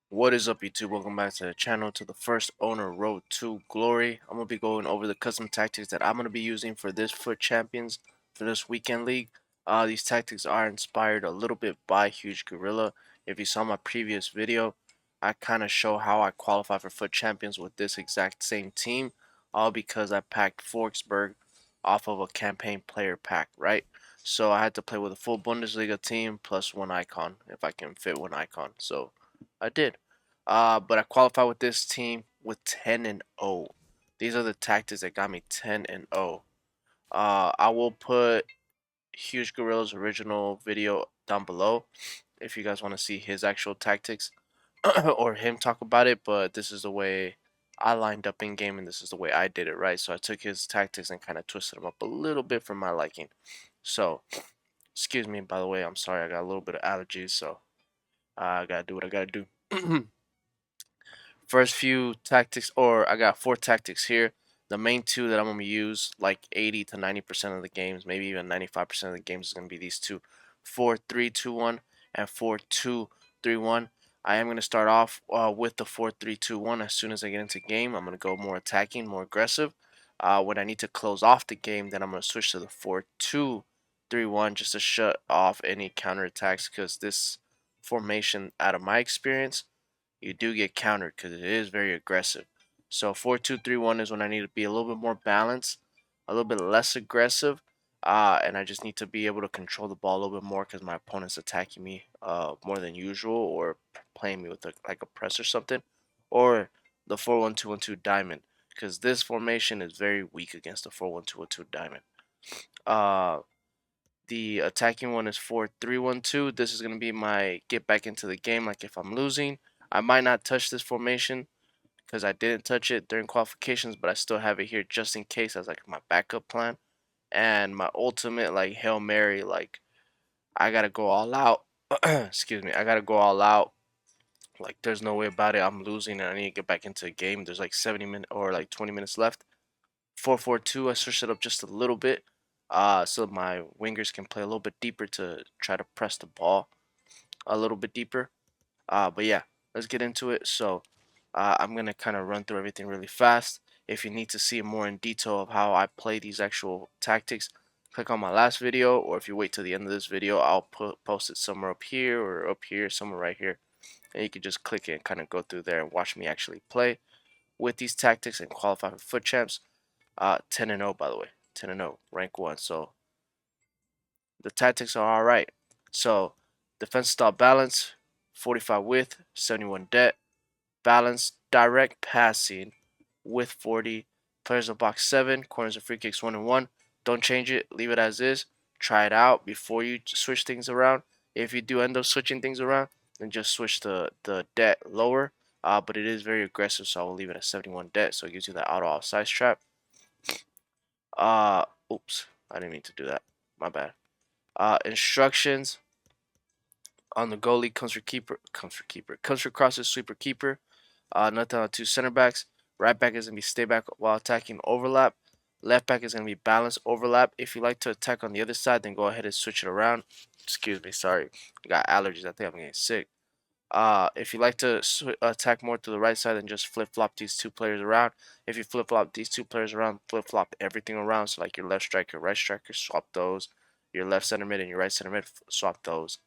What is up, YouTube? Welcome back to the channel, to the first owner road to glory. I'm going to be going over the custom tactics that I'm going to be using for this Foot Champions for this weekend league. These tactics are inspired a little bit by Huge Gorilla. If you saw my previous video, I kind of show how I qualify for Foot Champions with this exact same team, all because I packed Forksburg off of a campaign player pack, right? So I had to play with a full Bundesliga team plus one icon if I can fit one icon. So I did. But I qualified with this team with 10 and 0. These are the tactics that got me 10 and 0. I will put Huge Gorilla's original video down below if you guys want to see his actual tactics or him talk about it. But this is the way I lined up in game, and this is the way I did it, right? So I took his tactics and kind of twisted them up a little bit for my liking. So, excuse me, by the way, I'm sorry, I got a little bit of allergies, so I gotta do what I gotta do. First few tactics, or I got 4 tactics here. The main two that I'm going to use like 80 to 90% of the games, maybe even 95% of the games, is going to be these two: 4-3-2-1 and 4-2-3-1. I am going to start off with the 4-3-2-1. As soon as I get into game, I'm going to go more attacking, more aggressive. When I need to close off the game, then I'm going to switch to the 4-2-3-1 just to shut off any counterattacks, because this formation, out of my experience, you do get countered because it is very aggressive. So 4-2-3-1 is when I need to be a little bit more balanced, a little bit less aggressive, and I just need to be able to control the ball a little bit more because my opponent's attacking me more than usual, or playing me with like a press or something, or the 4-1-2-1-2 diamond, because this formation is very weak against the 4-1-2-1-2 diamond. Uh, the attacking one is 4-3-1-2. This is going to be my get back into the game, like if I'm losing. I might not touch this formation because I didn't touch it during qualifications, but I still have it here just in case as like my backup plan. And my ultimate, like, Hail Mary, like, I gotta go all out. Excuse me, I gotta go all out. Like, there's no way about it. I'm losing and I need to get back into the game. There's like 70 minutes or like 20 minutes left. 4-4-2, I switched it up just a little bit. So my wingers can play a little bit deeper to try to press the ball a little bit deeper. But yeah, let's get into it. So I'm gonna kind of run through everything really fast. If you need to see more in detail of how I play these actual tactics, click on my last video, or if you wait till the end of this video, I'll post it somewhere up here or up here, somewhere right here, and you can just click it and kind of go through there and watch me actually play with these tactics and qualify for Foot Champs. 10 and 0, by the way, 10 and 0, rank 1. So the tactics are all right. So defense style balance, 45 width, 71 depth. Balance, direct passing with 40. Players of box 7, corners and free kicks 1 and 1. Don't change it. Leave it as is. Try it out before you switch things around. If you do end up switching things around, then just switch the debt lower. But it is very aggressive, so I will leave it at 71 debt, so it gives you that auto offside trap. Oops, I didn't mean to do that. My bad. Instructions on the goalie comes for crosser, sweeper, keeper. Nothing on 2 center backs. Right back is going to be stay back while attacking, overlap. Left back is going to be balance, overlap. If you like to attack on the other side, then go ahead and switch it around. Excuse me, sorry. I got allergies. I think I'm getting sick. If you like to attack more to the right side, then just flip-flop these 2 players around. If you flip-flop these 2 players around, flip-flop everything around. So like your left striker, right striker, swap those. Your left center mid and your right center mid, swap those.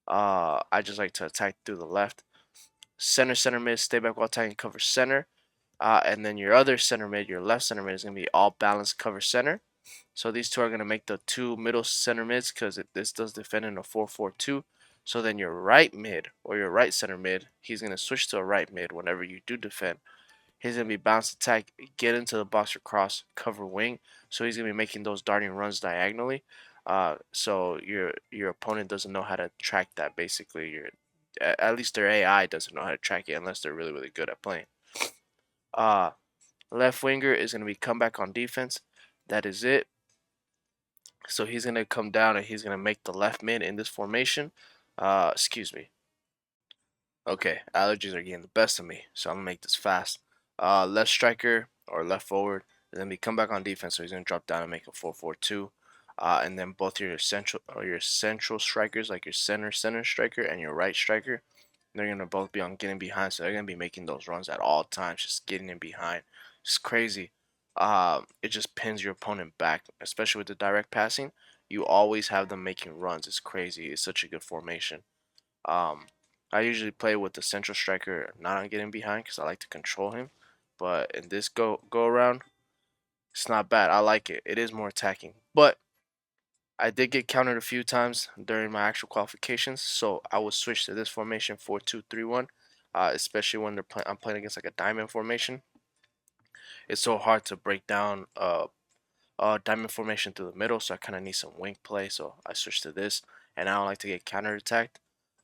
I just like to attack through the left. Center mid, stay back while attacking, cover center. And then your other center mid, your left center mid, is going to be all balanced, cover center. So these two are going to make the 2 middle center mids, because this does defend in a 4-4-2. So then your right mid or your right center mid, he's going to switch to a right mid whenever you do defend. He's going to be balanced attack, get into the box or cross, cover wing. So he's going to be making those darting runs diagonally. So your opponent doesn't know how to track that. Basically, at least their AI doesn't know how to track it unless they're really good at playing. Left winger is going to be comeback on defense. That is it. So he's going to come down and he's going to make the left mid in this formation. Excuse me. Okay, allergies are getting the best of me, so I'm going to make this fast. Left striker or left forward is going to be comeback on defense, so he's going to drop down and make a 4-4-2. And then both your central strikers, like your center striker and your right striker, They're gonna both be on getting behind, so they're gonna be making those runs at all times, just getting in behind. It's crazy. It just pins your opponent back, especially with the direct passing. You always have them making runs. It's crazy. It's such a good formation. Um, I usually play with the central striker not on getting behind because I like to control him. But in this go around, it's not bad. I like it. It is more attacking, but I did get countered a few times during my actual qualifications, so I would switch to this formation 4-2-3-1, especially when I'm playing against like a diamond formation. It's so hard to break down diamond formation through the middle, so I kind of need some wing play. So I switched to this, and I don't like to get counter attacked.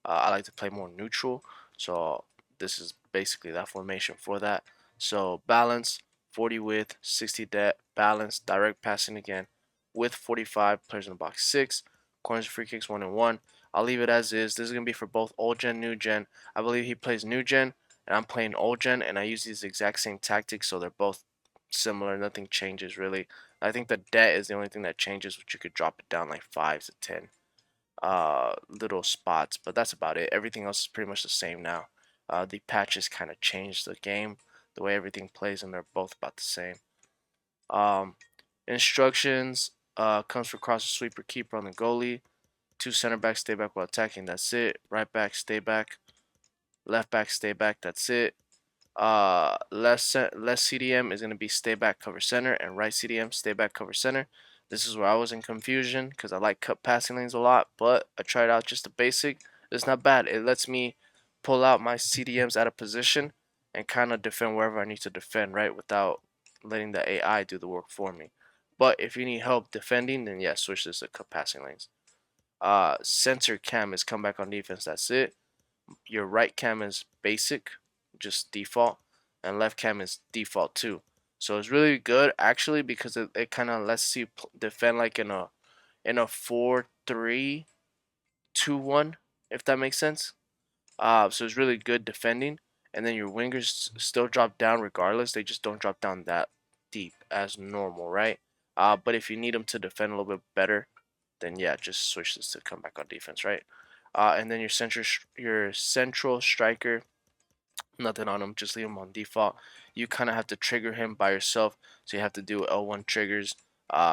I like to play more neutral, so this is basically that formation for that. So balance, 40 width, 60 depth, balance, direct passing again, with 45 players in the box 6, corners and free kicks 1 and 1. I'll leave it as is. This is gonna be for both old gen, new gen. I believe he plays new gen, and I'm playing old gen, and I use these exact same tactics, so they're both similar. Nothing changes really. I think the debt is the only thing that changes, which you could drop it down like 5 to 10 little spots, but that's about it. Everything else is pretty much the same now. The patches kind of changed the game, the way everything plays, and they're both about the same. Um, Instructions comes for crosser, sweeper, keeper on the goalie. Two center backs stay back while attacking. That's it. Right back stay back. Left back stay back. That's it. Left CDM is going to be stay back cover center, and right CDM stay back cover center. This is where I was in confusion because I like cut passing lanes a lot, but I tried out just the basic. It's not bad. It lets me pull out my CDMs out of position and kind of defend wherever I need to defend, right, without letting the AI do the work for me. But if you need help defending, then yeah, switch this to cut passing lanes. Center cam is come back on defense. That's it. Your right cam is basic, just default, and left cam is default too. So it's really good actually because it kind of lets you defend like in a 4-3-2-1, if that makes sense. So it's really good defending, and then your wingers still drop down regardless. They just don't drop down that deep as normal, right? But if you need them to defend a little bit better, then yeah, just switch this to come back on defense, right? And then your central striker, nothing on him, just leave him on default. You kind of have to trigger him by yourself, so you have to do L1 triggers,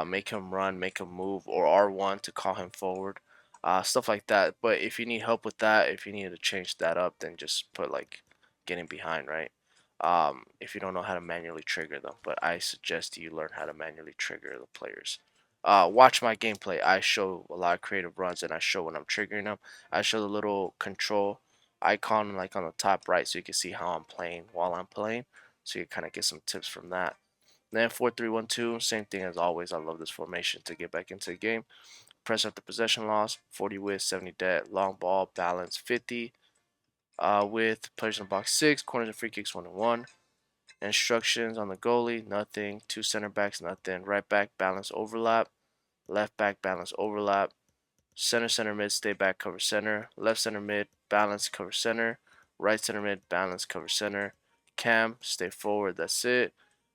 make him run, make him move, or R1 to call him forward, stuff like that. But if you need help with that, if you need to change that up, then just put like getting behind, right? If you don't know how to manually trigger them, but I suggest you learn how to manually trigger the players. Watch my gameplay. I show a lot of creative runs, and I show when I'm triggering them. I show the little control icon like on the top right, so you can see how I'm playing while I'm playing, so you kind of get some tips from that. Then 4-3-1-2, same thing as always. I love this formation to get back into the game. Press after possession loss, 40 width, 70 dead, long ball, balance 50 with players in box 6, corners and free kicks 1 and 1. Instructions on the goalie, nothing. Two center backs, nothing. Right back, balance overlap. Left back, balance overlap. Center mid, stay back, cover center. Left center mid, balance, cover center. Right center mid, balance, cover center. Cam, stay forward, that's it.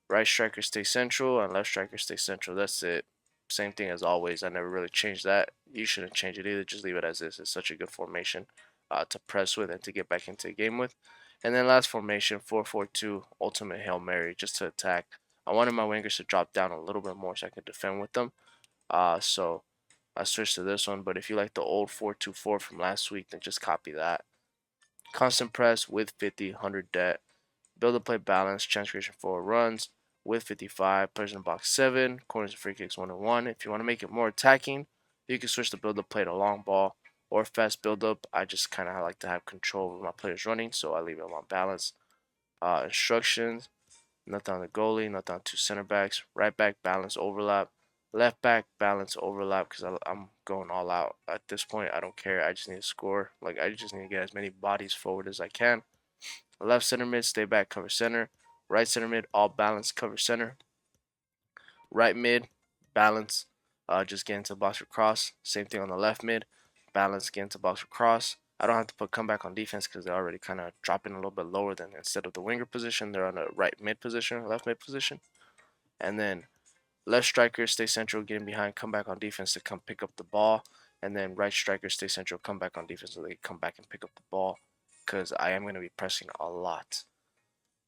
Right striker, stay central, and left striker, stay central, that's it. Same thing as always. I never really changed that. You shouldn't change it either. Just leave it as is. It's such a good formation to press with and to get back into the game with. And then last formation, 4-4-2, ultimate Hail Mary, just to attack. I wanted my wingers to drop down a little bit more so I could defend with them. So I switched to this one, but if you like the old 4-2-4 from last week, then just copy that. Constant press with 50, 100 debt. Build a play balance, chance creation 4 runs with 55. Players in box 7, corners and free kicks 1 and 1. If you want to make it more attacking, you can switch the build up play to long ball or fast build up. I just kind of like to have control over my players running, so I leave it on balance. Instructions, nothing on the goalie, nothing on two center backs. Right back, balance, overlap. Left back, balance, overlap, because I'm going all out. At this point, I don't care. I just need to score. Like, I just need to get as many bodies forward as I can. Left center mid, stay back, cover center. Right center mid, all balance, cover center. Right mid, balance, just get into the box for cross. Same thing on the left mid, balance, get into box for cross. I don't have to put comeback on defense because they're already kind of dropping a little bit lower than instead of the winger position, they're on the right mid position, left mid position. And then left striker stay central, getting behind, come back on defense to come pick up the ball. And then right striker stay central, come back on defense so they come back and pick up the ball. because I am going to be pressing a lot.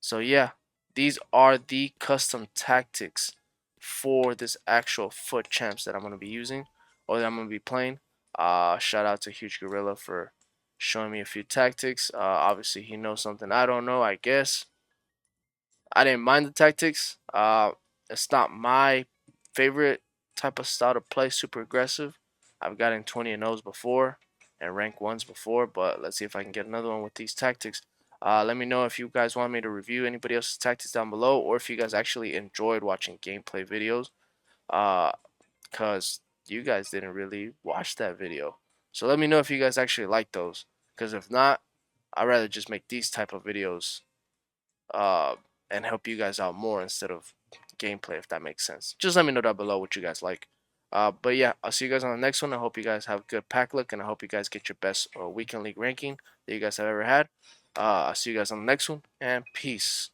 So yeah, these are the custom tactics for this actual Foot Champs that I'm going to be using, or that I'm going to be playing. Shout out to Huge Gorilla for showing me a few tactics. Obviously he knows something I don't know, I guess. I didn't mind the tactics. It's not my favorite type of style to play, super aggressive. I've gotten 20 and O's before and rank ones before, but let's see if I can get another one with these tactics. Let me know if you guys want me to review anybody else's tactics down below, or if you guys actually enjoyed watching gameplay videos. Cause you guys didn't really watch that video. So let me know if you guys actually like those. Cause if not, I'd rather just make these type of videos uh, and help you guys out more instead of gameplay, if that makes sense. Just let me know down below what you guys like. But yeah, I'll see you guys on the next one. I hope you guys have good pack luck, and I hope you guys get your best weekend league ranking that you guys have ever had. I'll see you guys on the next one, and peace.